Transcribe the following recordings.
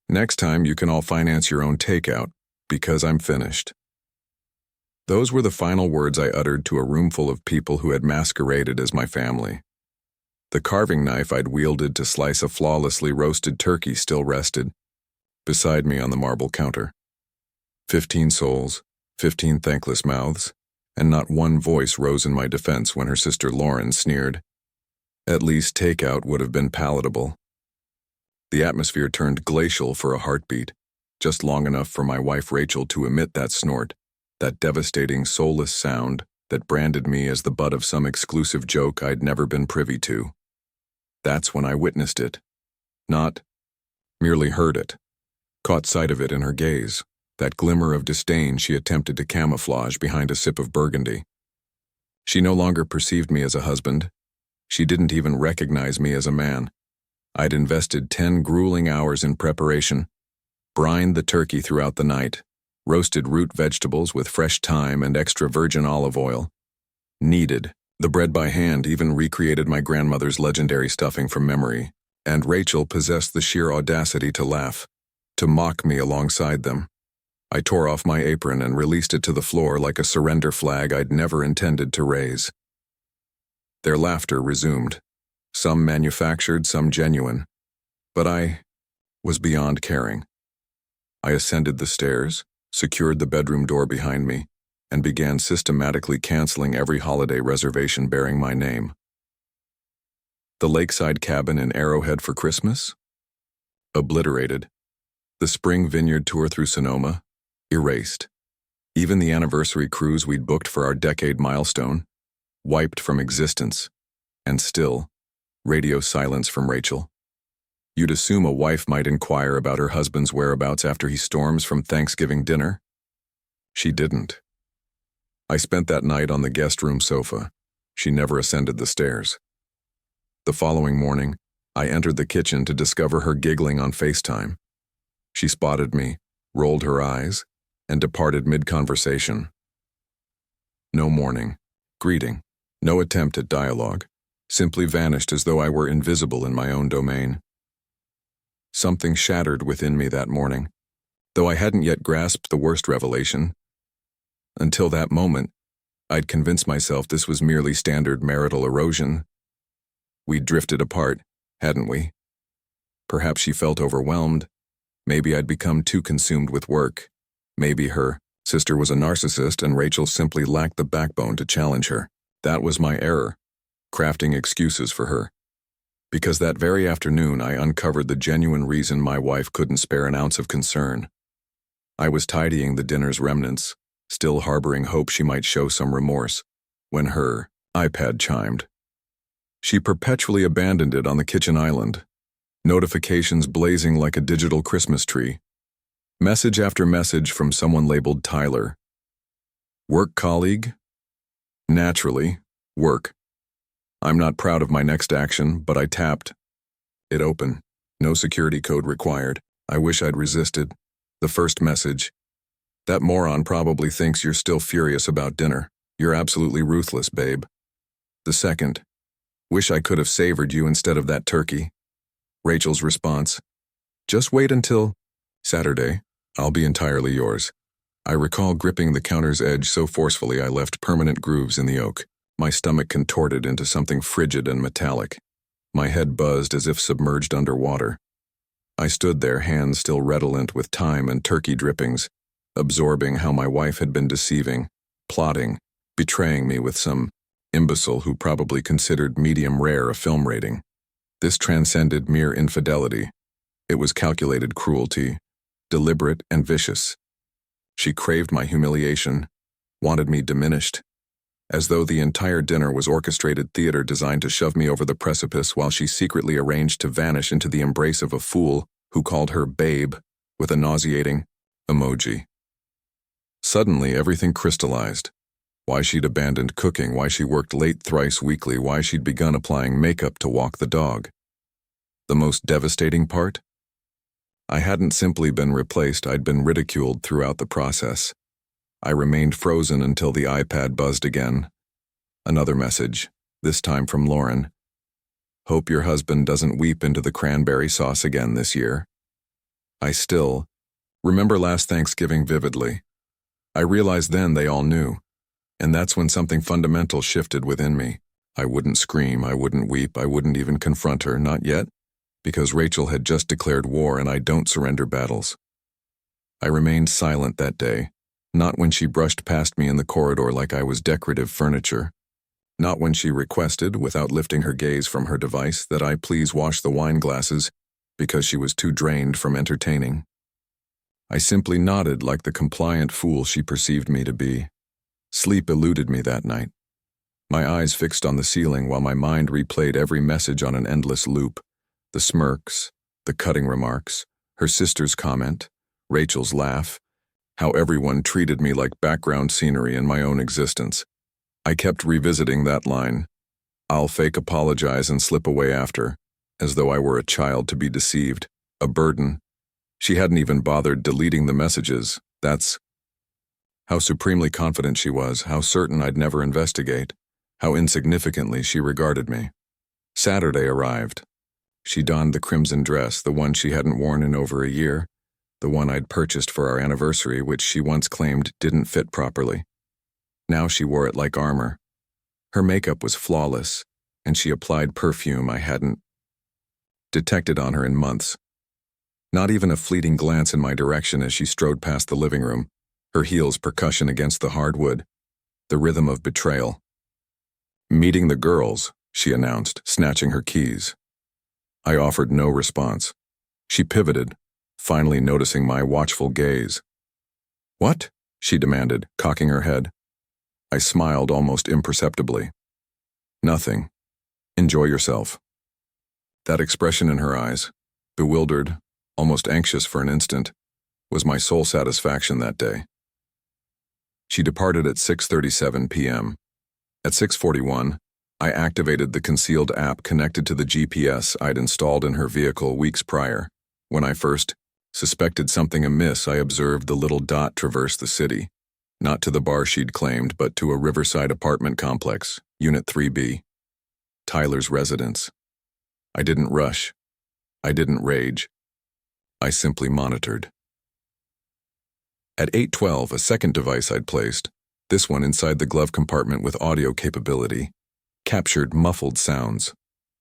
Next time you can all finance your own takeout, because I'm finished. Those were the final words I uttered to a room full of people who had masqueraded as my family. The carving knife I'd wielded to slice a flawlessly roasted turkey still rested beside me on the marble counter. 15 souls, 15 thankless mouths, and not one voice rose in my defense when her sister Lauren sneered. At least takeout would have been palatable. The atmosphere turned glacial for a heartbeat, just long enough for my wife Rachel to emit that snort, that devastating soulless sound that branded me as the butt of some exclusive joke I'd never been privy to. That's when I witnessed it. Not merely heard it. Caught sight of it in her gaze, that glimmer of disdain she attempted to camouflage behind a sip of burgundy. She no longer perceived me as a husband. She didn't even recognize me as a man. I'd invested 10 grueling hours in preparation, brined the turkey throughout the night, roasted root vegetables with fresh thyme and extra virgin olive oil. Kneaded the bread by hand, even recreated my grandmother's legendary stuffing from memory, and Rachel possessed the sheer audacity to laugh, to mock me alongside them. I tore off my apron and released it to the floor like a surrender flag I'd never intended to raise. Their laughter resumed, some manufactured, some genuine, but I was beyond caring. I ascended the stairs, secured the bedroom door behind me, and began systematically canceling every holiday reservation bearing my name. The lakeside cabin in Arrowhead for Christmas? Obliterated. The spring vineyard tour through Sonoma? Erased. Even the anniversary cruise we'd booked for our decade milestone? Wiped from existence. And still, radio silence from Rachel. You'd assume a wife might inquire about her husband's whereabouts after he storms from Thanksgiving dinner. She didn't. I spent that night on the guest room sofa. She never ascended the stairs. The following morning, I entered the kitchen to discover her giggling on FaceTime. She spotted me, rolled her eyes, and departed mid-conversation. No morning, greeting, no attempt at dialogue, simply vanished as though I were invisible in my own domain. Something shattered within me that morning, though I hadn't yet grasped the worst revelation. Until that moment, I'd convinced myself this was merely standard marital erosion. We'd drifted apart, hadn't we? Perhaps she felt overwhelmed. Maybe I'd become too consumed with work. Maybe her sister was a narcissist and Rachel simply lacked the backbone to challenge her. That was my error, crafting excuses for her. Because that very afternoon I uncovered the genuine reason my wife couldn't spare an ounce of concern. I was tidying the dinner's remnants, still harboring hope she might show some remorse, when her iPad chimed. She perpetually abandoned it on the kitchen island, notifications blazing like a digital Christmas tree. Message after message from someone labeled Tyler. Work colleague? Naturally, work. I'm not proud of my next action, but I tapped. It opened. No security code required. I wish I'd resisted. The first message. That moron probably thinks you're still furious about dinner. You're absolutely ruthless, babe. The second. Wish I could have savored you instead of that turkey. Rachel's response. Just wait until Saturday. I'll be entirely yours. I recall gripping the counter's edge so forcefully I left permanent grooves in the oak. My stomach contorted into something frigid and metallic. My head buzzed as if submerged underwater. I stood there, hands still redolent with thyme and turkey drippings, absorbing how my wife had been deceiving, plotting, betraying me with some imbecile who probably considered medium rare a film rating. This transcended mere infidelity. It was calculated cruelty, deliberate and vicious. She craved my humiliation, wanted me diminished, as though the entire dinner was orchestrated theater designed to shove me over the precipice while she secretly arranged to vanish into the embrace of a fool who called her babe with a nauseating emoji. Suddenly, everything crystallized. Why she'd abandoned cooking, why she worked late thrice weekly, why she'd begun applying makeup to walk the dog. The most devastating part? I hadn't simply been replaced, I'd been ridiculed throughout the process. I remained frozen until the iPad buzzed again. Another message, this time from Lauren. Hope your husband doesn't weep into the cranberry sauce again this year. I still remember last Thanksgiving vividly. I realized then they all knew, and that's when something fundamental shifted within me. I wouldn't scream, I wouldn't weep, I wouldn't even confront her, not yet, because Rachel had just declared war and I don't surrender battles. I remained silent that day, not when she brushed past me in the corridor like I was decorative furniture, not when she requested, without lifting her gaze from her device, that I please wash the wine glasses because she was too drained from entertaining. I simply nodded like the compliant fool she perceived me to be. Sleep eluded me that night. My eyes fixed on the ceiling while my mind replayed every message on an endless loop. The smirks, the cutting remarks, her sister's comment, Rachel's laugh, how everyone treated me like background scenery in my own existence. I kept revisiting that line. I'll fake apologize and slip away after, as though I were a child to be deceived, a burden. She hadn't even bothered deleting the messages. That's how supremely confident she was, how certain I'd never investigate, how insignificantly she regarded me. Saturday arrived. She donned the crimson dress, the one she hadn't worn in over a year, the one I'd purchased for our anniversary, which she once claimed didn't fit properly. Now she wore it like armor. Her makeup was flawless, and she applied perfume I hadn't detected on her in months. Not even a fleeting glance in my direction as she strode past the living room, her heels percussion against the hardwood, the rhythm of betrayal. "Meeting the girls," she announced, snatching her keys. I offered no response. She pivoted, finally noticing my watchful gaze. "What?" she demanded, cocking her head. I smiled almost imperceptibly. "Nothing. Enjoy yourself." That expression in her eyes, bewildered, almost anxious for an instant, was my sole satisfaction that day. She departed at 6:37 p.m. At 6:41, I activated the concealed app connected to the GPS I'd installed in her vehicle weeks prior. When I first suspected something amiss, I observed the little dot traverse the city, not to the bar she'd claimed, but to a riverside apartment complex, Unit 3B, Tyler's residence. I didn't rush. I didn't rage. I simply monitored. At 8:12, a second device I'd placed, this one inside the glove compartment with audio capability, captured muffled sounds,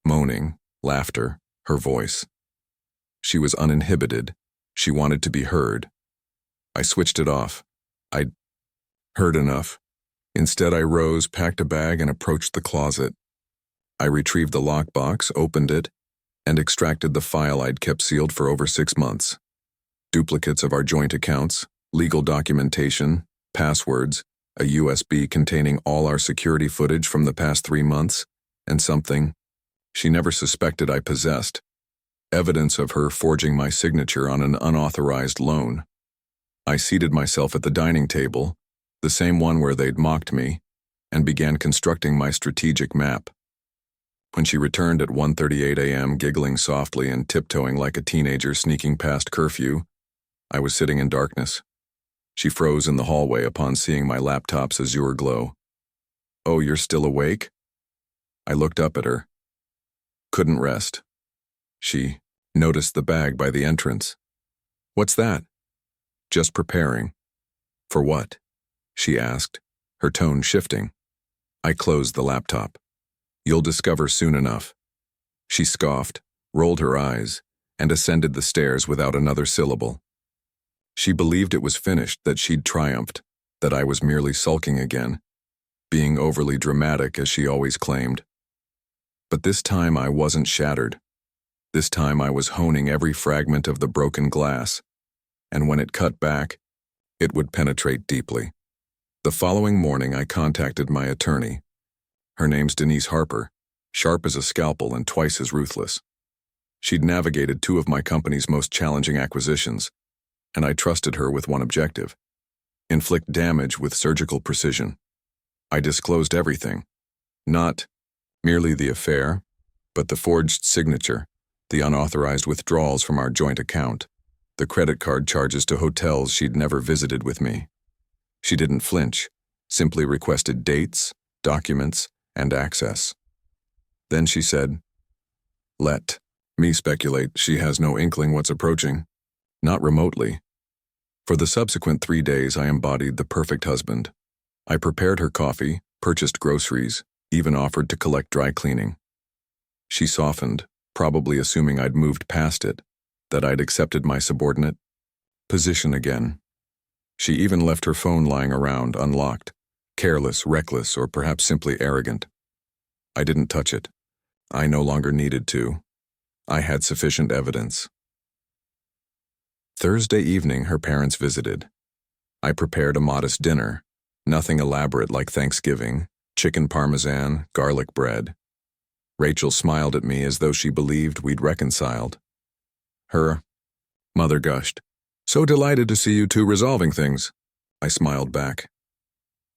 moaning, laughter, her voice. She was uninhibited. She wanted to be heard. I switched it off. I'd heard enough. Instead, I rose, packed a bag, and approached the closet. I retrieved the lockbox, opened it, and extracted the file I'd kept sealed for over 6 months. Duplicates of our joint accounts, legal documentation, passwords, a USB containing all our security footage from the past 3 months, and something she never suspected I possessed, evidence of her forging my signature on an unauthorized loan. I seated myself at the dining table, the same one where they'd mocked me, and began constructing my strategic map. When she returned at 1:38 a.m., giggling softly and tiptoeing like a teenager sneaking past curfew, I was sitting in darkness. She froze in the hallway upon seeing my laptop's azure glow. "Oh, you're still awake?" I looked up at her. Couldn't rest. She noticed the bag by the entrance. "What's that?" "Just preparing." "For what?" she asked, her tone shifting. I closed the laptop. "You'll discover soon enough." She scoffed, rolled her eyes, and ascended the stairs without another syllable. She believed it was finished, that she'd triumphed, that I was merely sulking again, being overly dramatic as she always claimed. But this time I wasn't shattered. This time I was honing every fragment of the broken glass, and when it cut back, it would penetrate deeply. The following morning I contacted my attorney. Her name's Denise Harper, sharp as a scalpel and twice as ruthless. She'd navigated 2 of my company's most challenging acquisitions, and I trusted her with one objective: inflict damage with surgical precision. I disclosed everything, not merely the affair, but the forged signature, the unauthorized withdrawals from our joint account, the credit card charges to hotels she'd never visited with me. She didn't flinch, simply requested dates, documents, and access. Then she said, "Let me speculate she has no inkling what's approaching." Not remotely. For the subsequent 3 days, I embodied the perfect husband. I prepared her coffee, purchased groceries, even offered to collect dry cleaning. She softened, probably assuming I'd moved past it, that I'd accepted my subordinate position again. She even left her phone lying around, unlocked, careless, reckless, or perhaps simply arrogant. I didn't touch it. I no longer needed to. I had sufficient evidence. Thursday evening, her parents visited. I prepared a modest dinner, nothing elaborate like Thanksgiving, chicken parmesan, garlic bread. Rachel smiled at me as though she believed we'd reconciled. Her mother gushed, "So delighted to see you two resolving things." I smiled back.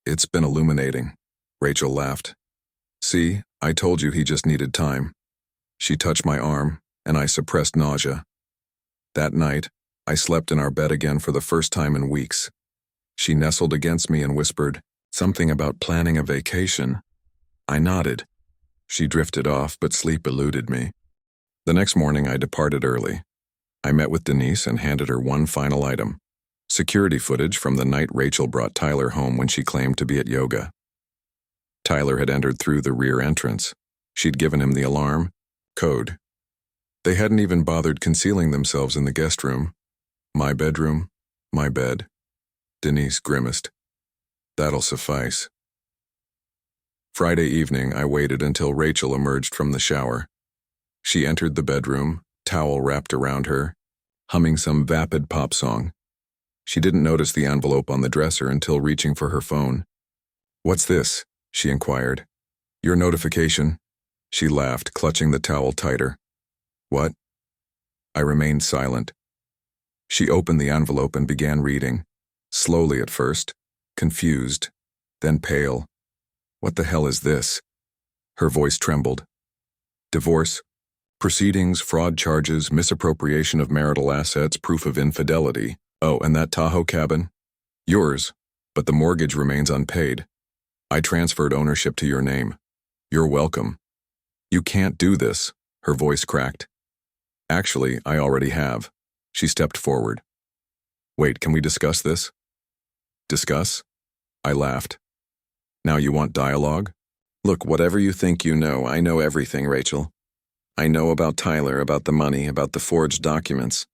"It's been illuminating." Rachel laughed. "See, I told you he just needed time." She touched my arm, and I suppressed nausea. That night, I slept in our bed again for the first time in weeks. She nestled against me and whispered, "Something about planning a vacation." I nodded. She drifted off, but sleep eluded me. The next morning, I departed early. I met with Denise and handed her one final item: security footage from the night Rachel brought Tyler home when she claimed to be at yoga. Tyler had entered through the rear entrance. She'd given him the alarm code. They hadn't even bothered concealing themselves in the guest room. My bedroom, my bed. Denise grimaced. That'll suffice. Friday evening, I waited until Rachel emerged from the shower. She entered the bedroom, towel wrapped around her, humming some vapid pop song. She didn't notice the envelope on the dresser until reaching for her phone. "What's this?" she inquired. "Your notification." She laughed, clutching the towel tighter. "What?" I remained silent. She opened the envelope and began reading, slowly at first, confused, then pale. "What the hell is this?" Her voice trembled. "Divorce, proceedings, fraud charges, misappropriation of marital assets, proof of infidelity. Oh, and that Tahoe cabin? Yours, but the mortgage remains unpaid. I transferred ownership to your name. You're welcome." "You can't do this," her voice cracked. "Actually, I already have." She stepped forward. "Wait, can we discuss this?" "Discuss?" I laughed. "Now you want dialogue?" "Look, whatever you think you know, I know everything, Rachel. I know about Tyler, about the money, about the forged documents.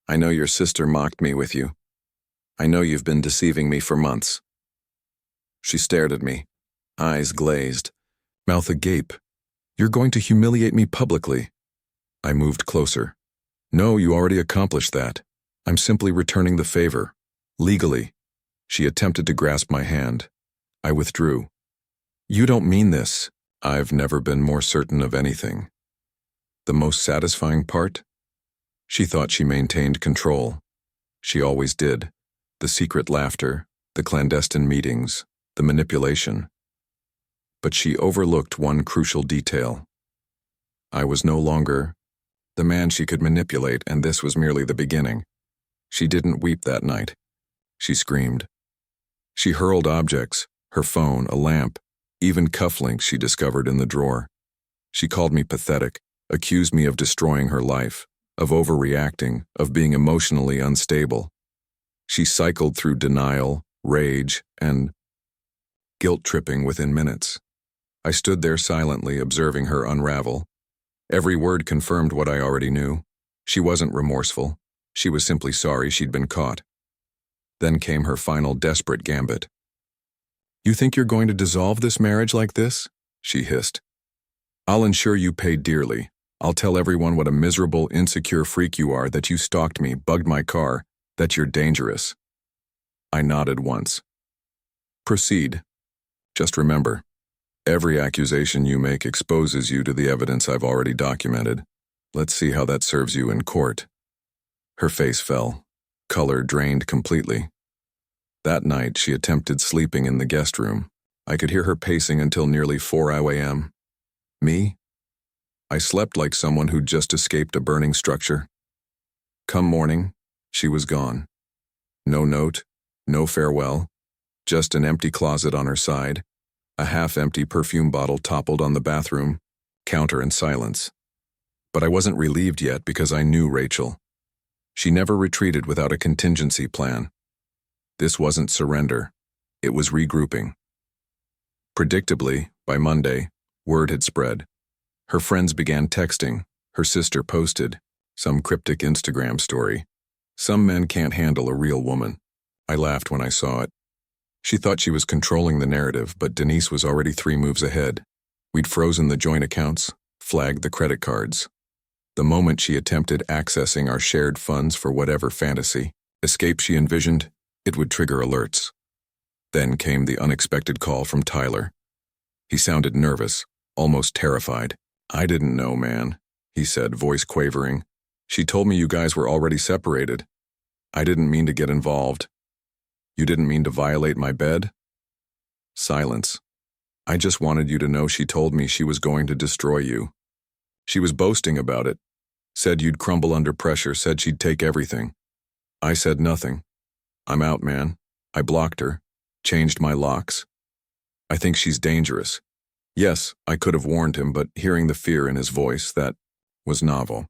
I know your sister mocked me with you. I know you've been deceiving me for months." She stared at me, eyes glazed, mouth agape. "You're going to humiliate me publicly." I moved closer. "No, you already accomplished that. I'm simply returning the favor. Legally." She attempted to grasp my hand. I withdrew. "You don't mean this." I've never been more certain of anything. The most satisfying part? She thought she maintained control. She always did. The secret laughter, the clandestine meetings, the manipulation. But she overlooked one crucial detail. I was no longer the man she could manipulate, and this was merely the beginning. She didn't weep that night. She screamed. She hurled objects, her phone, a lamp, even cufflinks she discovered in the drawer. She called me pathetic, accused me of destroying her life, of overreacting, of being emotionally unstable. She cycled through denial, rage, and guilt-tripping within minutes. I stood there silently, observing her unravel. Every word confirmed what I already knew. She wasn't remorseful. She was simply sorry she'd been caught. Then came her final desperate gambit. "You think you're going to dissolve this marriage like this?" she hissed. "I'll ensure you pay dearly. I'll tell everyone what a miserable, insecure freak you are, that you stalked me, bugged my car, that you're dangerous." I nodded once. "Proceed. Just remember, every accusation you make exposes you to the evidence I've already documented. Let's see how that serves you in court." Her face fell. Color drained completely. That night, she attempted sleeping in the guest room. I could hear her pacing until nearly 4 a.m. Me? I slept like someone who'd just escaped a burning structure. Come morning, she was gone. No note, no farewell, just an empty closet on her side, a half-empty perfume bottle toppled on the bathroom, counter and silence. But I wasn't relieved yet because I knew Rachel. She never retreated without a contingency plan. This wasn't surrender. It was regrouping. Predictably, by Monday, word had spread. Her friends began texting. Her sister posted some cryptic Instagram story. Some men can't handle a real woman. I laughed when I saw it. She thought she was controlling the narrative, but Denise was already 3 moves ahead. We'd frozen the joint accounts, flagged the credit cards. The moment she attempted accessing our shared funds for whatever fantasy escape she envisioned, it would trigger alerts. Then came the unexpected call from Tyler. He sounded nervous, almost terrified. "I didn't know, man," he said, voice quavering. "She told me you guys were already separated. I didn't mean to get involved." "You didn't mean to violate my bed?" Silence. "I just wanted you to know she told me she was going to destroy you. She was boasting about it. Said you'd crumble under pressure, said she'd take everything. I said nothing. I'm out, man. I blocked her, changed my locks. I think she's dangerous." Yes, I could have warned him, but hearing the fear in his voice, that was novel.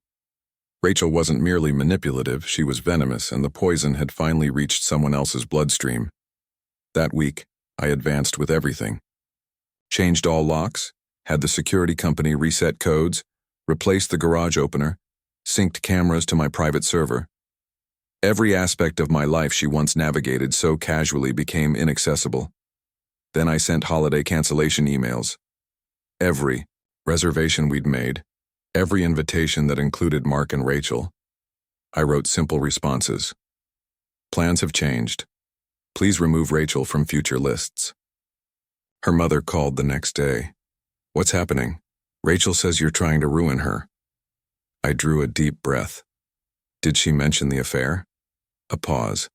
Rachel wasn't merely manipulative, she was venomous, and the poison had finally reached someone else's bloodstream. That week, I advanced with everything. Changed all locks, had the security company reset codes, replaced the garage opener, synced cameras to my private server. Every aspect of my life she once navigated so casually became inaccessible. Then I sent holiday cancellation emails. Every reservation we'd made, every invitation that included Mark and Rachel. I wrote simple responses. "Plans have changed. Please remove Rachel from future lists." Her mother called the next day. "What's happening? Rachel says you're trying to ruin her." I drew a deep breath. "Did she mention the affair?" A pause.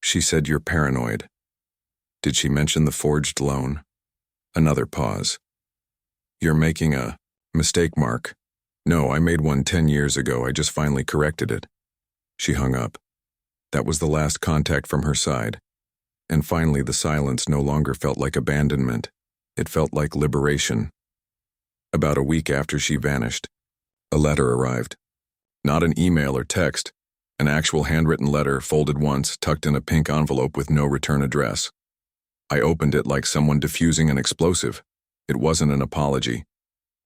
"She said you're paranoid." "Did she mention the forged loan?" Another pause. "You're making a mistake, Mark." "No, I made one 10 years ago. I just finally corrected it." She hung up. That was the last contact from her side. And finally, the silence no longer felt like abandonment. It felt like liberation. About a week after she vanished, a letter arrived. Not an email or text, an actual handwritten letter folded once, tucked in a pink envelope with no return address. I opened it like someone defusing an explosive. It wasn't an apology.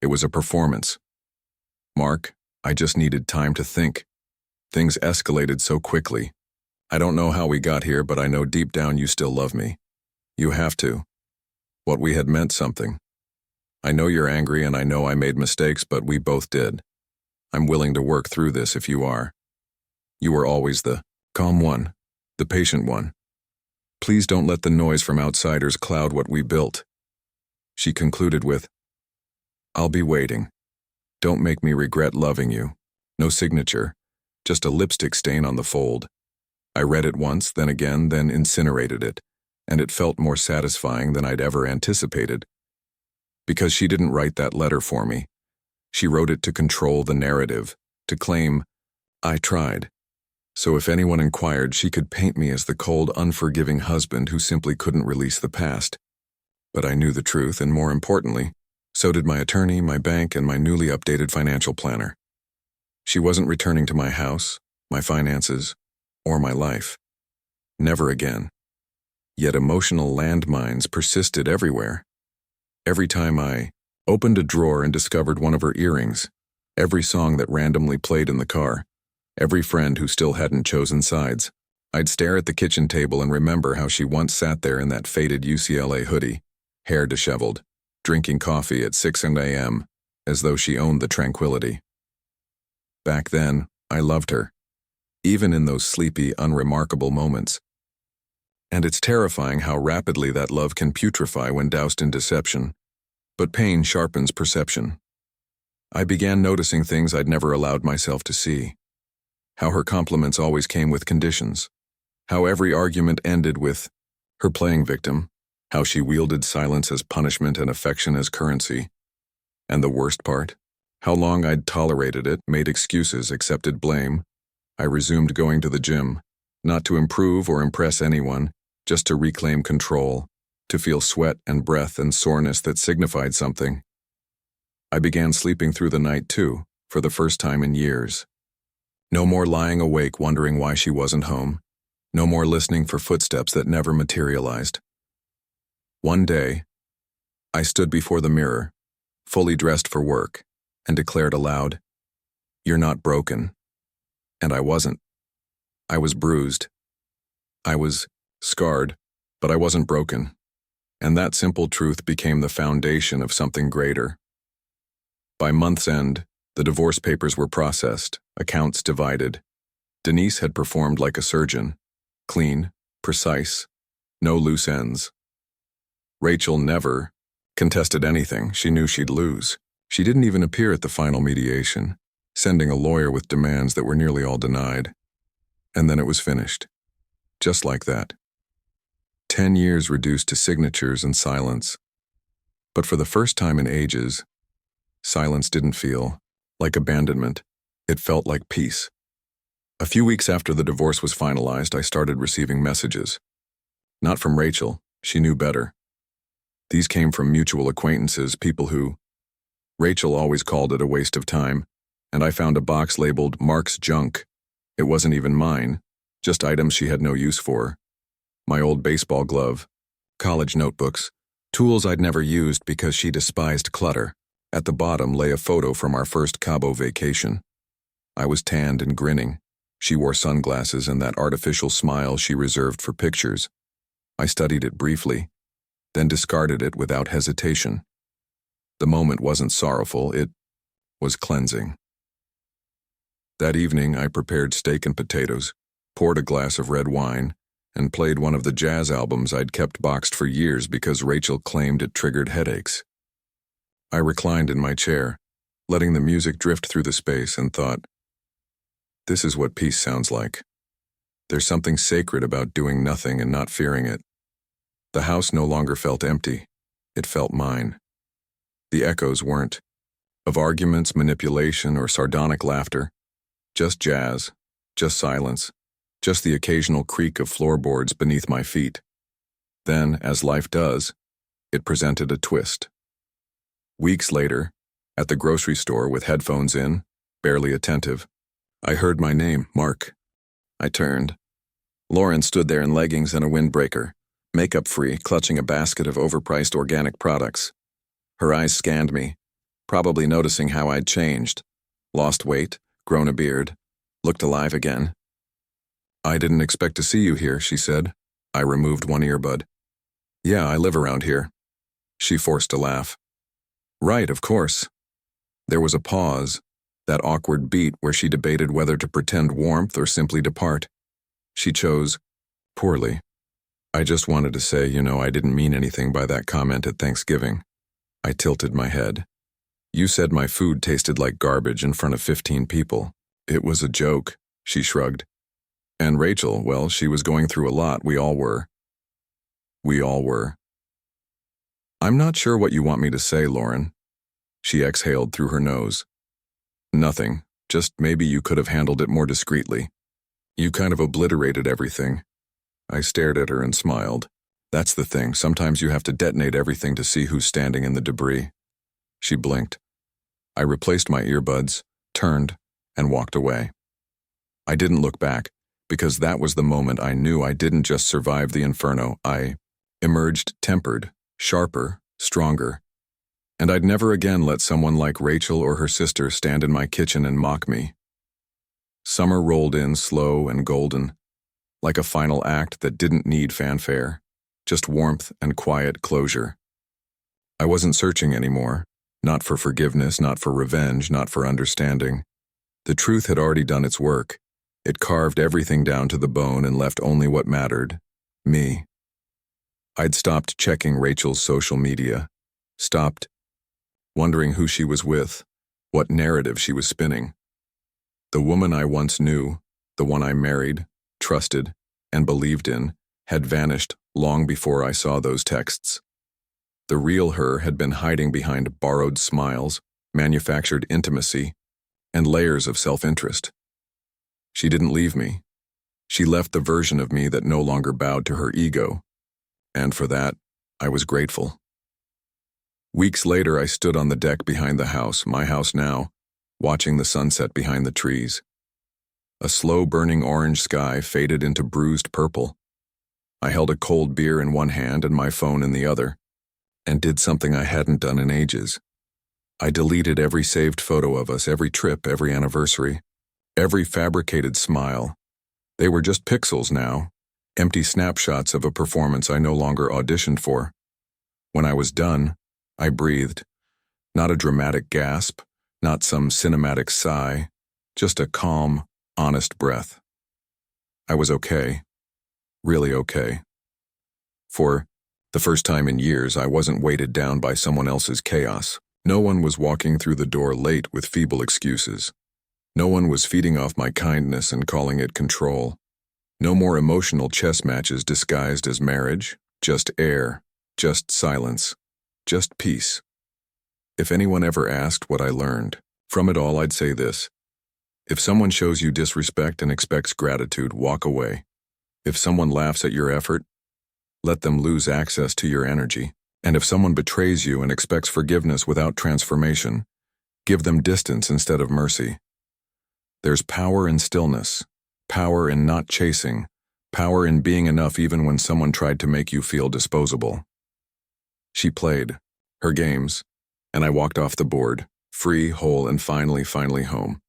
It was a performance. "Mark, I just needed time to think. Things escalated so quickly. I don't know how we got here, but I know deep down you still love me. You have to. What we had meant something. I know you're angry and I know I made mistakes, but we both did. I'm willing to work through this if you are. You were always the calm one, the patient one. Please don't let the noise from outsiders cloud what we built." She concluded with, "I'll be waiting. Don't make me regret loving you." No signature, just a lipstick stain on the fold. I read it once, then again, then incinerated it, and it felt more satisfying than I'd ever anticipated. Because she didn't write that letter for me. She wrote it to control the narrative, to claim, "I tried." So if anyone inquired, she could paint me as the cold, unforgiving husband who simply couldn't release the past. But I knew the truth, and more importantly, so did my attorney, my bank, and my newly updated financial planner. She wasn't returning to my house, my finances, or my life. Never again. Yet emotional landmines persisted everywhere. Every time I opened a drawer and discovered one of her earrings, every song that randomly played in the car, every friend who still hadn't chosen sides, I'd stare at the kitchen table and remember how she once sat there in that faded UCLA hoodie, hair disheveled, drinking coffee at 6 a.m., as though she owned the tranquility. Back then, I loved her, even in those sleepy, unremarkable moments. And it's terrifying how rapidly that love can putrefy when doused in deception. But pain sharpens perception. I began noticing things I'd never allowed myself to see. How her compliments always came with conditions. How every argument ended with her playing victim. How she wielded silence as punishment and affection as currency. And the worst part? How long I'd tolerated it, made excuses, accepted blame. I resumed going to the gym, not to improve or impress anyone, just to reclaim control, to feel sweat and breath and soreness that signified something. I began sleeping through the night too, for the first time in years. No more lying awake wondering why she wasn't home. No more listening for footsteps that never materialized. One day, I stood before the mirror, fully dressed for work, and declared aloud, "You're not broken." And I wasn't. I was bruised. I was scarred, but I wasn't broken. And that simple truth became the foundation of something greater. By month's end, the divorce papers were processed, accounts divided. Denise had performed like a surgeon, clean, precise, no loose ends. Rachel never contested anything she knew she'd lose. She didn't even appear at the final mediation, sending a lawyer with demands that were nearly all denied. And then it was finished. Just like that. 10 years reduced to signatures and silence. But for the first time in ages, silence didn't feel like abandonment. It felt like peace. A few weeks after the divorce was finalized, I started receiving messages. Not from Rachel, she knew better. These came from mutual acquaintances, people who... Rachel always called it a waste of time, and I found a box labeled Mark's Junk. It wasn't even mine, just items she had no use for. My old baseball glove, college notebooks, tools I'd never used because she despised clutter. At the bottom lay a photo from our first Cabo vacation. I was tanned and grinning. She wore sunglasses and that artificial smile she reserved for pictures. I studied it briefly, then discarded it without hesitation. The moment wasn't sorrowful, it was cleansing. That evening, I prepared steak and potatoes, poured a glass of red wine, and played one of the jazz albums I'd kept boxed for years because Rachel claimed it triggered headaches. I reclined in my chair, letting the music drift through the space, and thought, this is what peace sounds like. There's something sacred about doing nothing and not fearing it. The house no longer felt empty. It felt mine. The echoes weren't of arguments, manipulation, or sardonic laughter. Just jazz, just silence, just the occasional creak of floorboards beneath my feet. Then, as life does, it presented a twist. Weeks later, at the grocery store with headphones in, barely attentive, I heard my name, Mark. I turned. Lauren stood there in leggings and a windbreaker, makeup-free, clutching a basket of overpriced organic products. Her eyes scanned me, probably noticing how I'd changed. Lost weight, grown a beard, looked alive again. "I didn't expect to see you here," she said. I removed one earbud. "Yeah, I live around here." She forced a laugh. "Right, of course." There was a pause, that awkward beat where she debated whether to pretend warmth or simply depart. She chose poorly. "I just wanted to say, I didn't mean anything by that comment at Thanksgiving." I tilted my head. "You said my food tasted like garbage in front of 15 people. It was a joke," she shrugged. "And Rachel, well, she was going through a lot. We all were." We all were. "I'm not sure what you want me to say, Lauren." She exhaled through her nose. "Nothing. Just maybe you could have handled it more discreetly. You kind of obliterated everything." I stared at her and smiled. "That's the thing. Sometimes you have to detonate everything to see who's standing in the debris." She blinked. I replaced my earbuds, turned, and walked away. I didn't look back, because that was the moment I knew I didn't just survive the inferno. I emerged tempered, sharper, stronger. And I'd never again let someone like Rachel or her sister stand in my kitchen and mock me. Summer rolled in slow and golden, like a final act that didn't need fanfare, just warmth and quiet closure. I wasn't searching anymore, not for forgiveness, not for revenge, not for understanding. The truth had already done its work. It carved everything down to the bone and left only what mattered, me. I'd stopped checking Rachel's social media, stopped wondering who she was with, what narrative she was spinning. The woman I once knew, the one I married, trusted, and believed in, had vanished long before I saw those texts. The real her had been hiding behind borrowed smiles, manufactured intimacy, and layers of self-interest. She didn't leave me. She left the version of me that no longer bowed to her ego, and for that, I was grateful. Weeks later, I stood on the deck behind the house, my house now, watching the sunset behind the trees. A slow-burning orange sky faded into bruised purple. I held a cold beer in one hand and my phone in the other, and did something I hadn't done in ages. I deleted every saved photo of us, every trip, every anniversary, every fabricated smile. They were just pixels now, empty snapshots of a performance I no longer auditioned for. When I was done, I breathed. Not a dramatic gasp, not some cinematic sigh, just a calm, honest breath. I was okay. Really okay. For the first time in years, I wasn't weighted down by someone else's chaos. No one was walking through the door late with feeble excuses. No one was feeding off my kindness and calling it control. No more emotional chess matches disguised as marriage, just air, just silence, just peace. If anyone ever asked what I learned from it all, I'd say this. If someone shows you disrespect and expects gratitude, walk away. If someone laughs at your effort, let them lose access to your energy. And if someone betrays you and expects forgiveness without transformation, give them distance instead of mercy. There's power in stillness, power in not chasing, power in being enough even when someone tried to make you feel disposable. She played her games, and I walked off the board, free, whole, and finally home.